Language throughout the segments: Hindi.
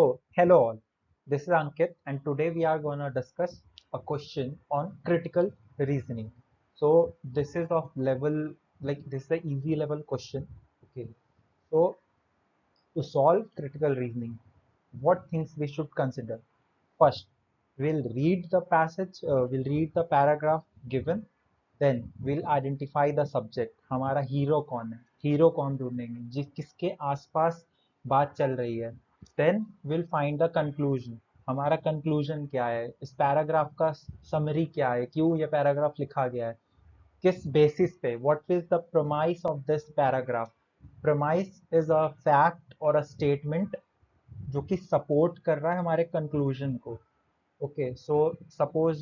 So, hello all. This is Ankit, and today we are going to discuss a question on critical reasoning. So, this is of level like this is a easy level question. Okay. So, to solve critical reasoning, what things we should consider? First, we'll read the passage, we'll read the paragraph given, then we'll identify the subject. हमारा हीरो कौन है, हीरो कौन ढूंढेंगे, जिस किसके आसपास बात चल रही है. Then we'll find the conclusion. हमारा conclusion क्या है, इस पैराग्राफ का समरी क्या है, क्यों ये पैराग्राफ लिखा गया है, किस बेसिस पे, what is the premise of this paragraph. Premise is a fact और अ स्टेटमेंट जो कि सपोर्ट कर रहा है हमारे कंक्लूजन को. ओके, सो सपोज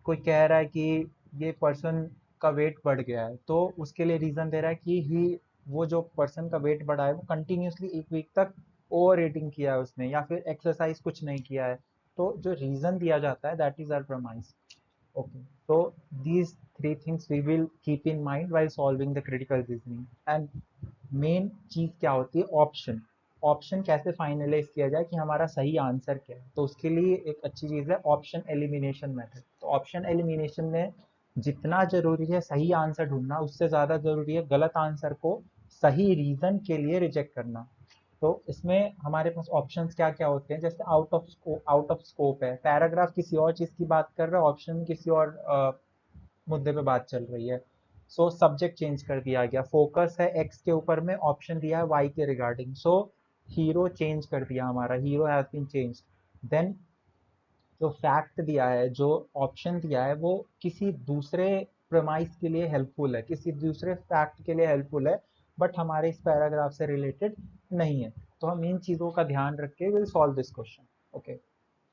कोई कह रहा है कि ये पर्सन का वेट बढ़ गया है, तो उसके लिए रीजन दे रहा है कि ही वो जो पर्सन का वेट बढ़ा है वो कंटिन्यूसली एक वीक तक ओवर ईटिंग किया है उसने, या फिर एक्सरसाइज कुछ नहीं किया है. तो जो रीजन दिया जाता है that is our premise. Okay, so these three things we will keep in mind while solving the critical reasoning. And main चीज क्या होती है, ऑप्शन. ऑप्शन कैसे फाइनलाइज किया जाए कि हमारा सही आंसर क्या है, तो उसके लिए एक अच्छी चीज है ऑप्शन एलिमिनेशन मेथड. तो ऑप्शन एलिमिनेशन में जितना जरूरी है सही आंसर ढूंढना, उससे ज्यादा जरूरी है गलत आंसर को सही रीजन के लिए रिजेक्ट करना. तो इसमें हमारे पास ऑप्शंस क्या क्या होते हैं, जैसे आउट ऑफ स्कोप है, पैराग्राफ किसी और चीज की बात कर रहा है, ऑप्शन किसी और मुद्दे पे बात चल रही है. सो सब्जेक्ट चेंज कर दिया गया, फोकस है एक्स के ऊपर में, ऑप्शन दिया है वाई के रिगार्डिंग. सो हीरो चेंज कर दिया, हमारा hero has been change. Then जो फैक्ट दिया है, जो ऑप्शन दिया है, वो किसी दूसरे प्रमाइस के लिए हेल्पफुल है, किसी दूसरे फैक्ट के लिए हेल्पफुल है, बट हमारे इस पैराग्राफ से रिलेटेड नहीं है. तो हम इन चीज़ों का ध्यान रख के will solve this question. Okay,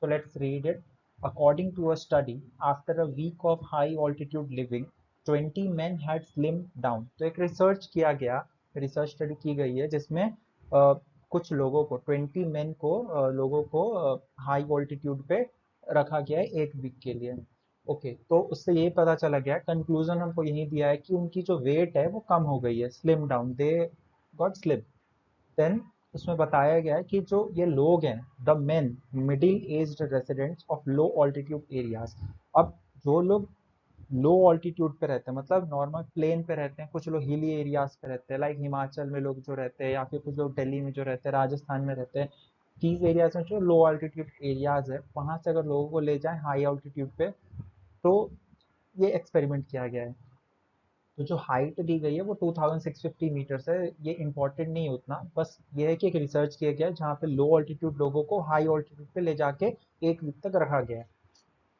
so let's read it. According to a study, after a week of high altitude living, 20 men had slimmed down. तो एक रिसर्च किया गया, रिसर्च स्टडी की गई है जिसमें कुछ लोगों को, 20 मेन को, लोगों को हाई ऑल्टीट्यूड पे रखा गया है एक वीक के लिए. ओके, तो उससे ये पता चला गया, कंक्लूजन हमको यही दिया है कि उनकी जो वेट है वो कम हो गई है, slim down, they got slim. Then उसमें बताया गया है कि जो ये लोग हैं, the men middle aged residents of low altitude areas. अब जो लोग लो ऑल्टीट्यूड पे रहते हैं, मतलब नॉर्मल प्लेन पे रहते हैं, कुछ लोग हिली एरियाज पे रहते हैं, लाइक हिमाचल में लोग जो रहते हैं, या फिर कुछ लोग दिल्ली में जो रहते हैं, राजस्थान में रहते हैं, these एरियाज में जो लो ऑल्टीट्यूड एरियाज है, वहां से अगर लोगों को ले जाएं हाई ऑल्टीट्यूड पे, तो ये एक्सपेरिमेंट किया गया है. तो जो हाइट दी गई है वो 2650 मीटर्स है. ये इंपॉर्टेंट नहीं है उतना, बस ये है कि एक रिसर्च किया गया है जहाँ पे लो ऑल्टीट्यूड लोगों को हाई ऑल्टीट्यूड पे ले जाके एक वीक तक रखा गया है.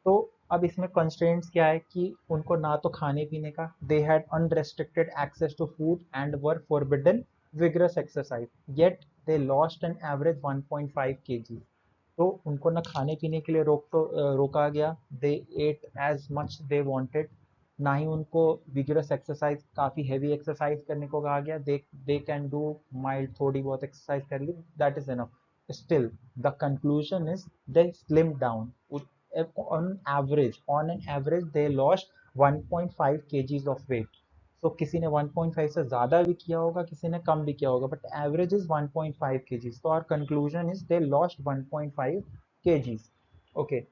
तो अब इसमें कंस्ट्रेंट्स क्या है कि उनको ना तो खाने पीने का, they had unrestricted access to food and were forbidden vigorous exercise, yet they lost an average 1.5 kg. तो उनको ना खाने पीने के लिए रोका गया, they ate as much they wanted, ना ही उनको विगरस एक्सरसाइज, काफ़ी हैवी एक्सरसाइज करने को कहा गया, दे कैन डू माइल्ड, थोड़ी बहुत एक्सरसाइज कर ली, that is enough. Still the conclusion is they slim down. on an average they lost 1.5 kgs of weight. So किसी ने 1.5 से ज़्यादा भी किया होगा, किसी ने कम भी किया होगा, but average is 1.5 kgs. So our conclusion is they lost 1.5 kgs. Okay,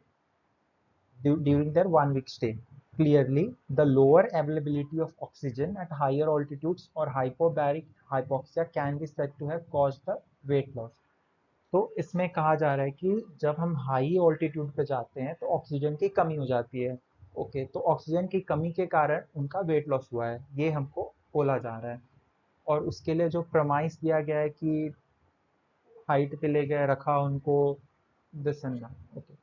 during their 1 week stay. Clearly, the lower availability of oxygen at higher altitudes or hypobaric hypoxia can be said to have caused the weight loss. तो इसमें कहा जा रहा है कि जब हम हाई ऑल्टीट्यूड पे जाते हैं तो ऑक्सीजन की कमी हो जाती है. ओके, तो ऑक्सीजन की कमी के कारण उनका वेट लॉस हुआ है, ये हमको बोला जा रहा है. और उसके लिए जो प्रमाइस दिया गया है कि हाइट पे ले गए, रखा उनको, दिस एंड दैट. ओके,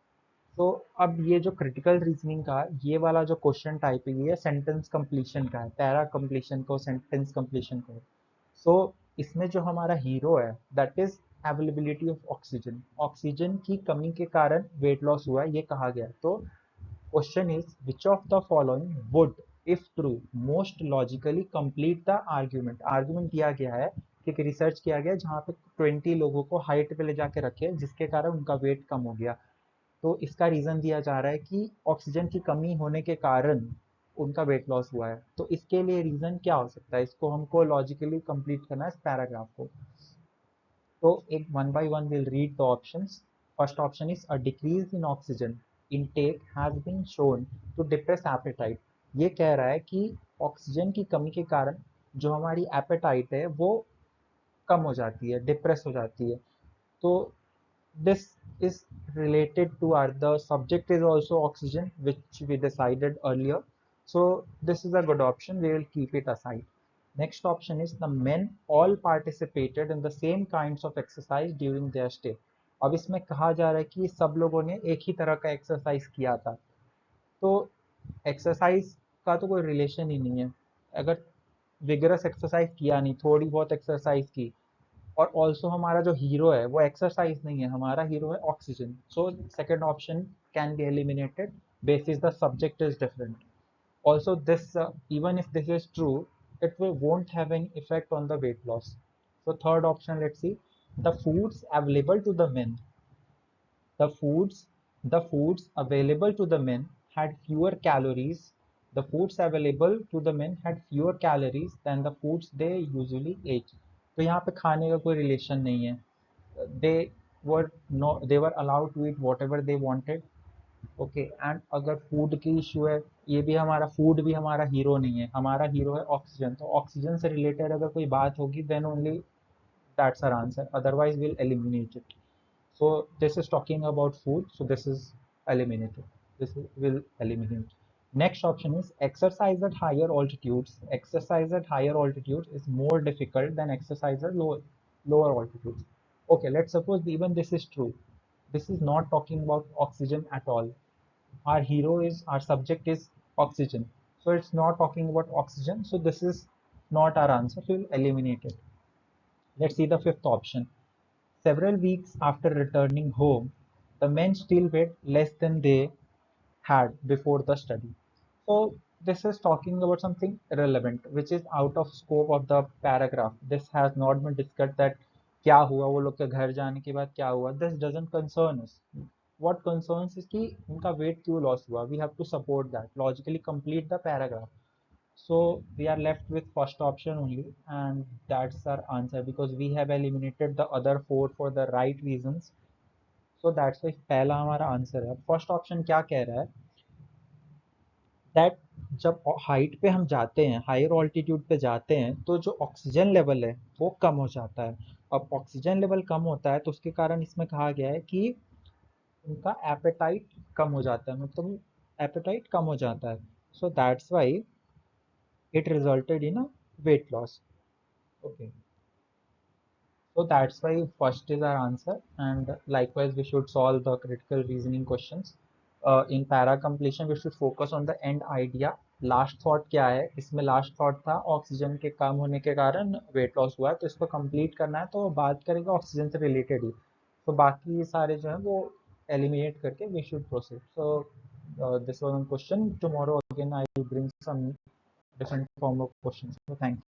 तो अब ये जो क्रिटिकल रीजनिंग का ये वाला जो क्वेश्चन टाइप है, ये सेंटेंस कंप्लीशन का है, पैरा कंप्लीशन को, सेंटेंस कंप्लीशन को. सो इसमें जो हमारा हीरो है that is availability of oxygen, oxygen की कमी के कारण वेट लॉस हुआ है, ये कहा गया. तो question is which of the following would if true most logically complete the argument. Argument दिया गया है कि एक रिसर्च किया गया जहाँ पे 20 लोगों को हाइट पे ले जाके रखे, जिसके कारण उनका वेट कम हो गया. तो इसका रीज़न दिया जा रहा है कि ऑक्सीजन की कमी होने के कारण उनका वेट लॉस हुआ है. तो इसके लिए रीज़न क्या हो सकता है, इसको हमको लॉजिकली कंप्लीट करना है इस पैराग्राफ को. तो एक one by one will read the options. First option is a decrease in oxygen intake has been shown to depress appetite. ये कह रहा है कि ऑक्सीजन की कमी के कारण जो हमारी एपेटाइट है वो कम हो जाती है, डिप्रेस हो जाती है. तो this is related to our the subject is also oxygen which we decided earlier, so this is a good option, we will keep it aside. Next option is the men all participated in the same kinds of exercise during their stay. अब इसमें कहा जा रहा है कि सब लोगों ने एक ही तरह का एक्सरसाइज किया था. तो एक्सरसाइज का तो कोई रिलेशन ही नहीं है. अगर विगरस एक्सरसाइज किया नहीं, थोड़ी बहुत एक्सरसाइज की, और ऑल्सो हमारा जो हीरो है वो एक्सरसाइज नहीं है, हमारा हीरो है oxygen. So second option can be eliminated basis the subject is different. Also this even if this is true, it won't have an effect on the weight loss. So third option, let's see, the foods available to the men, the foods the foods available to the men had fewer calories, the foods available to the men had fewer calories than the foods they usually ate. तो यहाँ पे खाने का कोई रिलेशन नहीं है. they were no they were allowed to eat whatever they wanted. Okay, and अगर फूड की इशू है, ये भी हमारा फूड भी हमारा हीरो नहीं है, हमारा हीरो है ऑक्सीजन. तो ऑक्सीजन से रिलेटेड अगर कोई बात होगी then only that's our answer, otherwise will eliminate it. So this is talking about food, so this is eliminated. This will eliminate. Next option is exercise at higher altitudes. Exercise at higher altitudes is more difficult than exercise at lower altitudes. Okay, let's suppose even this is true. This is not talking about oxygen at all. Our hero is, our subject is oxygen. So it's not talking about oxygen. So this is not our answer. So we'll eliminate it. Let's see the fifth option. Several weeks after returning home, the men still weighed less than they had before the study. So this is talking about something irrelevant, which is out of scope of the paragraph. This has not been discussed that क्या हुआ वो लोग के घर जाने के बाद क्या हुआ. This doesn't concern us. What concerns is कि उनका weight क्यों loss हुआ. We have to support that. Logically complete the paragraph. So we are left with first option only, and that's our answer because we have eliminated the other four for the right reasons. So that's why पहला हमारा आंसर है. फर्स्ट ऑप्शन क्या कह रहा है, दैट जब हाइट पे हम जाते हैं, हायर ऑल्टीट्यूड पे जाते हैं, तो जो ऑक्सीजन लेवल है वो कम हो जाता है. अब ऑक्सीजन लेवल कम होता है तो उसके कारण इसमें कहा गया है कि उनका एपेटाइट कम हो जाता है, मतलब एपेटाइट कम हो जाता है. So that's why it resulted in a weight loss. Okay, so that's why first is our answer, and likewise we should solve the critical reasoning questions. In para completion we should focus on the end idea. Last thought क्या है इसमें, लास्ट थॉट था ऑक्सीजन के कम होने के कारण वेट लॉस हुआ है, तो इसको कंप्लीट करना है तो बात करेगा ऑक्सीजन से रिलेटेड ही. तो बाकी सारे जो है वो एलिमिनेट करके we should proceed. So this was one question. Tomorrow again I will bring some different form of questions. So thank you.